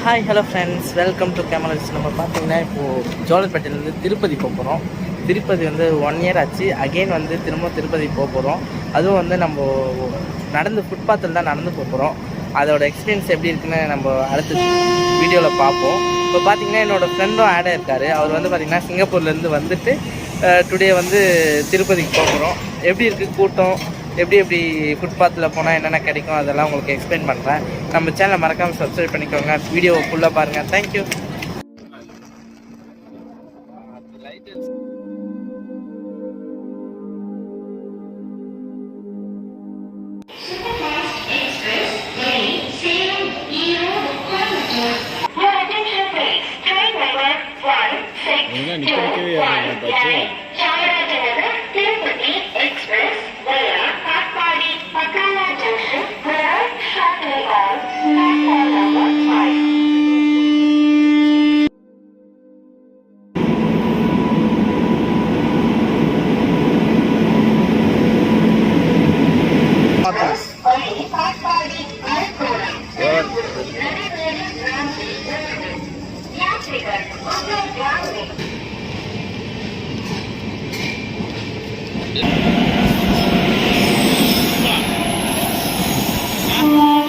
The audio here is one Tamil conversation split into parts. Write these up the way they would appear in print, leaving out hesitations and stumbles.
Hi hello friends, welcome to cameras. நம்ம பார்த்தீங்கன்னா இப்போது ஜோலார்பேட்டையிலேருந்து திருப்பதி போக போகிறோம். திருப்பதி வந்து 1 இயர் ஆச்சு. அகெயின் வந்து திரும்ப திருப்பதி போக போகிறோம். அதுவும் வந்து நம்ம நடந்து ஃபுட்பாத்தில் தான் நடந்து போக போகிறோம். அதோட எக்ஸ்பீரியன்ஸ் எப்படி இருக்குன்னு நம்ம அடுத்த வீடியோவில் பார்ப்போம். இப்போ பார்த்தீங்கன்னா என்னோடய ஃப்ரெண்டும் ஆடாக இருக்கார். அவர் வந்து பார்த்திங்கன்னா சிங்கப்பூர்லேருந்து வந்துட்டு டுடே வந்து திருப்பதிக்கு போக போகிறோம். எப்படி இருக்குது கூட்டம், எப்படி ஃபுட்பாத்தில் போனால் என்னென்ன கிடைக்கும் அதெல்லாம் உங்களுக்கு எக்ஸ்பிளைன் பண்ணுறேன். நம்ம சேனலை மறக்காமல் சப்ஸ்கிரைப் பண்ணிக்கோங்க. வீடியோவை ஃபுல்லாக பாருங்கள். தேங்க்யூ.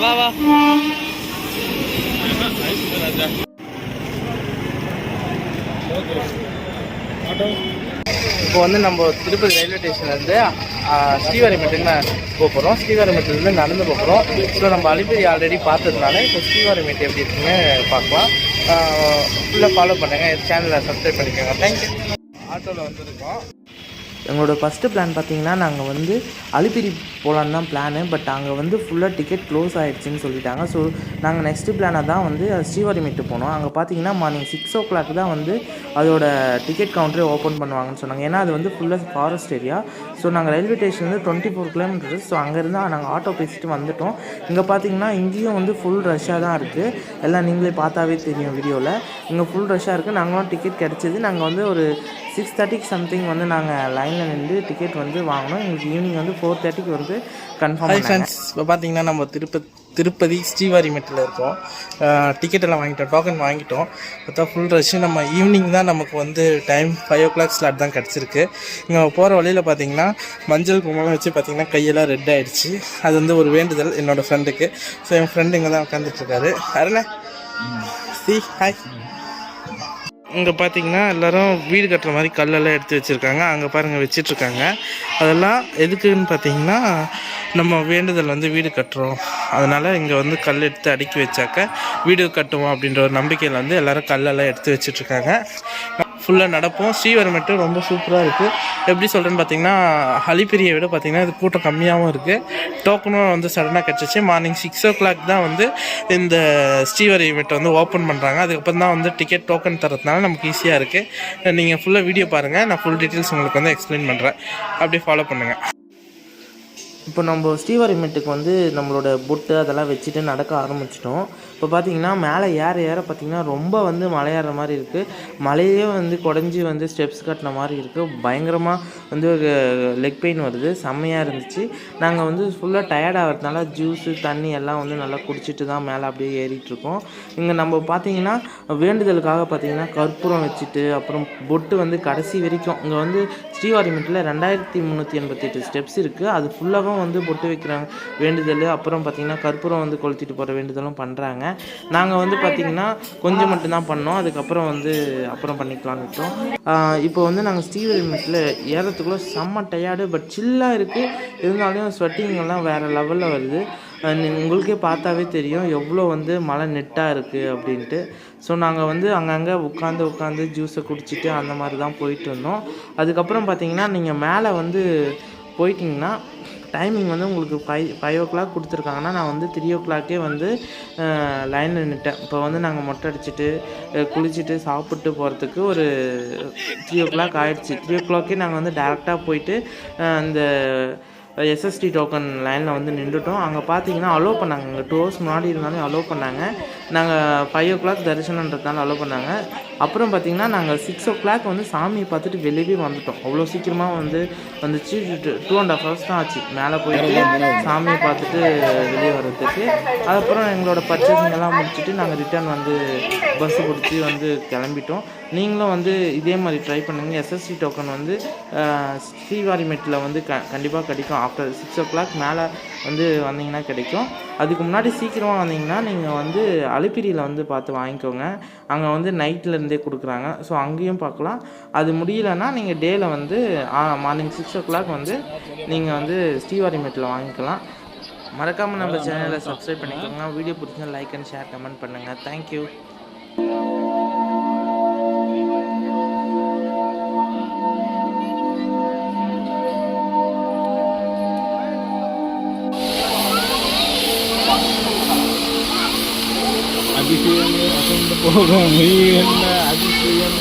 வா வா. இப்போ வந்து நம்ம திருப்பதி ரயில்வே ஸ்டேஷன்லேருந்து ஸ்ரீவாரிமேட்டுக்கு போக போகிறோம். ஸ்ரீவாரிமேட்டிலேருந்து நடந்து போகிறோம். ஸோ நம்ம அலிபேரி ஆல்ரெடி பார்த்ததுனால இப்போ ஸ்ரீவாரிமேட்டு எப்படி இருக்குன்னு பார்க்கலாம். ஃபுல்லாக ஃபாலோ பண்ணுங்கள், சேனலை சப்ஸ்கிரைப் பண்ணிக்கோங்க. தேங்க்யூ. ஆட்டோவில் வந்துருக்கோம். எங்களோட ஃபஸ்ட்டு பிளான் பார்த்திங்கன்னா நாங்கள் வந்து அலிபிரி போகலான்னு தான் பிளானு. பட் அங்கே வந்து ஃபுல்லாக டிக்கெட் க்ளோஸ் ஆகிடுச்சின்னு சொல்லிட்டாங்க. ஸோ நாங்கள் நெக்ஸ்ட்டு பிளானாக தான் வந்து ஸ்ரீவாரிமேட்டு போனோம். அங்கே பார்த்தீங்கன்னா மார்னிங் 6 o'clock தான் வந்து அதோட டிக்கெட் கவுண்டரே ஓப்பன் பண்ணுவாங்கன்னு சொன்னாங்க. ஏன்னா அது வந்து ஃபுல்லாக ஃபாரஸ்ட் ஏரியா. ஸோ நாங்கள் ரயில்வே ஸ்டேஷன்லேருந்து 24 kilometers. ஸோ அங்கேருந்து நாங்கள் ஆட்டோ பேசிட்டு வந்துவிட்டோம். இங்கே பார்த்தீங்கன்னா இங்கேயும் வந்து ஃபுல் ரஷ்ஷாக தான் இருக்குது. எல்லாம் நீங்களே பார்த்தாவே தெரியும் வீடியோவில். இங்கே ஃபுல் ரஷ்ஷாக இருக்குது. நாங்களும் டிக்கெட் கிடச்சிது. நாங்கள் வந்து ஒரு 6:30 சம்திங் வந்து நாங்கள் லைனில் நின்று டிக்கெட் வந்து வாங்கினோம். எங்களுக்கு ஈவினிங் வந்து 4:30 வந்து கன்ஃபார்ம். ஹாய் ஃப்ரெண்ட்ஸ், இப்போ பார்த்தீங்கன்னா நம்ம திருப்பதி ஸ்ரீவாரிமேட்டில் இருக்கோம். டிக்கெட் எல்லாம் வாங்கிட்டோம், டோக்கன் வாங்கிட்டோம். பார்த்தா ஃபுல் ரஷ்ஷு. நம்ம ஈவினிங் தான் நமக்கு வந்து டைம் 5 o'clock ஸ்லாட் தான் கிடச்சிருக்கு. இங்கே போகிற வழியில் பார்த்தீங்கன்னா மஞ்சள் குங்குமம் வச்சு பார்த்தீங்கன்னா கையெல்லாம் ரெட் ஆகிடுச்சு. அது வந்து ஒரு வேண்டுதல் என்னோடய ஃப்ரெண்டுக்கு. ஸோ என் ஃப்ரெண்டு இங்கே தான் உட்காந்துட்ருக்காரு. அருணே சி ஹாய். இங்கே பார்த்தீங்கன்னா எல்லோரும் வீடு கட்டுற மாதிரி கல்லெல்லாம் எடுத்து வச்சுருக்காங்க. அங்கே பாருங்கள் வச்சிட்ருக்காங்க. அதெல்லாம் எதுக்குன்னு பார்த்தீங்கன்னா நம்ம வேண்டுதல் வந்து வீடு கட்டுறோம், அதனால் இங்கே வந்து கல் எடுத்து அடுக்கி வச்சாக்க வீடு கட்டுவோம் அப்படின்ற ஒரு நம்பிக்கையில் வந்து எல்லோரும் கல்லெல்லாம் எடுத்து வச்சிட்ருக்காங்க. ஃபுல்லாக நடப்போம். ஸ்ரீவாரிமேட்டு ரொம்ப சூப்பராக இருக்குது. எப்படி சொல்கிறேன்னு பார்த்தீங்கன்னா அலிபிரியை விட பார்த்திங்கன்னா இது கூட்டம் கம்மியாகவும் இருக்குது. டோக்கனும் வந்து சடனாக கிடச்சிச்சு. மார்னிங் 6 o'clock தான் வந்து இந்த ஸ்ரீவாரிமேட்டை வந்து ஓப்பன் பண்ணுறாங்க. அதுக்கப்புறம் தான் வந்து டிக்கெட் டோக்கன் தரதுனால நமக்கு ஈஸியாக இருக்குது. நீங்கள் ஃபுல்லாக வீடியோ பாருங்கள், நான் ஃபுல் டீட்டெயில்ஸ் உங்களுக்கு வந்து எக்ஸ்பிளைன் பண்ணுறேன். அப்படியே ஃபாலோ பண்ணுங்கள். இப்போ நம்ம ஸ்ரீவாரிமேட்டுக்கு வந்து நம்மளோட பொட்டு அதெல்லாம் வச்சுட்டு நடக்க ஆரம்பிச்சிட்டோம். இப்போ பார்த்திங்கன்னா மேலே ஏற பார்த்திங்கன்னா ரொம்ப வந்து மலையேற மாதிரி இருக்குது. மலையே வந்து குடஞ்சி வந்து ஸ்டெப்ஸ் கட்டின மாதிரி இருக்குது. பயங்கரமாக வந்து லெக் பெயின் வருது. செம்மையாக இருந்துச்சு. நாங்கள் வந்து ஃபுல்லாக டயர்ட் ஆகிறதுனால ஜூஸு தண்ணி எல்லாம் வந்து நல்லா குடிச்சிட்டு தான் மேலே அப்படியே ஏறிட்டுருக்கோம். இங்கே நம்ம பார்த்திங்கன்னா வேண்டுதலுக்காக பார்த்திங்கன்னா கற்பூரம் வச்சுட்டு அப்புறம் பொட்டு வந்து கடைசி வரைக்கும் இங்கே வந்து ஸ்ரீவாரிமேட்டில் 2388 ஸ்டெப்ஸ் இருக்குது. அது ஃபுல்லாகவும் வந்து பொட்டு வைக்கிறாங்க வேண்டுதல். அப்புறம் பார்த்திங்கன்னா கற்பூரம் வந்து கொளுத்திட்டு போகிற வேண்டுதலும் பண்ணுறாங்க. நாங்கள் வந்து பார்த்திங்கன்னா கொஞ்சம் மட்டும்தான் பண்ணோம். அதுக்கப்புறம் வந்து அப்புறம் பண்ணிக்கலான்னு விட்டோம். இப்போ வந்து நாங்கள் ஸ்ரீவாரிமேட்டில் ஏறத்துக்குள்ளே செம்ம டயர்டு. பட் சில்லாக இருக்குது. இருந்தாலும் ஸ்வெட்டிங்கெல்லாம் வேறு லெவலில் வருது. உங்களுக்கே பார்த்தாவே தெரியும் எவ்வளோ வந்து மழை நெட்டாக இருக்குது அப்படின்ட்டு. ஸோ நாங்கள் வந்து அங்கங்கே உட்காந்து ஜூஸை குடிச்சிட்டு அந்த மாதிரி தான் போயிட்டு இருந்தோம். அதுக்கப்புறம் பார்த்திங்கன்னா நீங்கள் மேலே வந்து போயிட்டிங்கன்னா டைமிங் வந்து உங்களுக்கு 5 o'clock கொடுத்துருக்காங்கன்னா நான் வந்து 3 o'clock வந்து லைனில் நின்றுட்டேன். இப்போ வந்து நாங்கள் மொட்டை அடிச்சுட்டு குளிச்சுட்டு சாப்பிட்டு போகிறதுக்கு ஒரு 3 o'clock ஆகிடுச்சு. 3 o'clock நாங்கள் வந்து டேரெக்டாக போயிட்டு அந்த எஸ்எஸ்டி டோக்கன் லைனில் வந்து நின்றுட்டோம். அங்கே பார்த்தீங்கன்னா அலோவ் பண்ணாங்க. அங்கே 2 hours முன்னாடி இருந்தாலும் அலோவ் பண்ணாங்க. நாங்கள் 5 o'clock தரிசனன்றதுனால அலோவ் பண்ணாங்க. அப்புறம் பார்த்திங்கன்னா நாங்கள் 6 o'clock வந்து சாமியை பார்த்துட்டு வெளியவே வந்துட்டோம். அவ்வளோ சீக்கிரமாக வந்துச்சு. 2.5 hours தான் ஆச்சு மேலே போயிட்டு சாமியை பார்த்துட்டு வெளியே வர்றதுக்கு. அதுக்கப்புறம் எங்களோட பர்ச்சேசிங்கெல்லாம் முடிச்சுட்டு நாங்கள் ரிட்டர்ன் வந்து பஸ்ஸு பிடிச்சி வந்து கிளம்பிட்டோம். நீங்களும் வந்து இதே மாதிரி ட்ரை பண்ணுங்கள். எஸ்எஸ்டி டோக்கன் வந்து ஸ்ரீவாரிமெட்டில் வந்து கண்டிப்பாக கிடைக்கும். ஆஃப்டர் 6 o'clock மேலே வந்து வந்தீங்கன்னா கிடைக்கும். அதுக்கு முன்னாடி சீக்கிரமாக வந்தீங்கன்னா நீங்கள் வந்து அலிப்பிரியில் வந்து பார்த்து வாங்கிக்கோங்க. அங்கே வந்து நைட்லேருந்தே கொடுக்குறாங்க. ஸோ அங்கேயும் பார்க்கலாம். அது முடியலைன்னா நீங்கள் டேயில் வந்து மார்னிங் 6 o'clock வந்து நீங்கள் வந்து ஸ்ரீவாரிமெட்டில் வாங்கிக்கலாம். மறக்காமல் நம்ம சேனலை சப்ஸ்கிரைப் பண்ணிக்கோங்க. வீடியோ பிடிச்சிருந்தா லைக் அண்ட் ஷேர் கமெண்ட் பண்ணுங்கள். தேங்க்யூ. அதிசயமே அசைந்து போகும் என்ன அதிசயம்.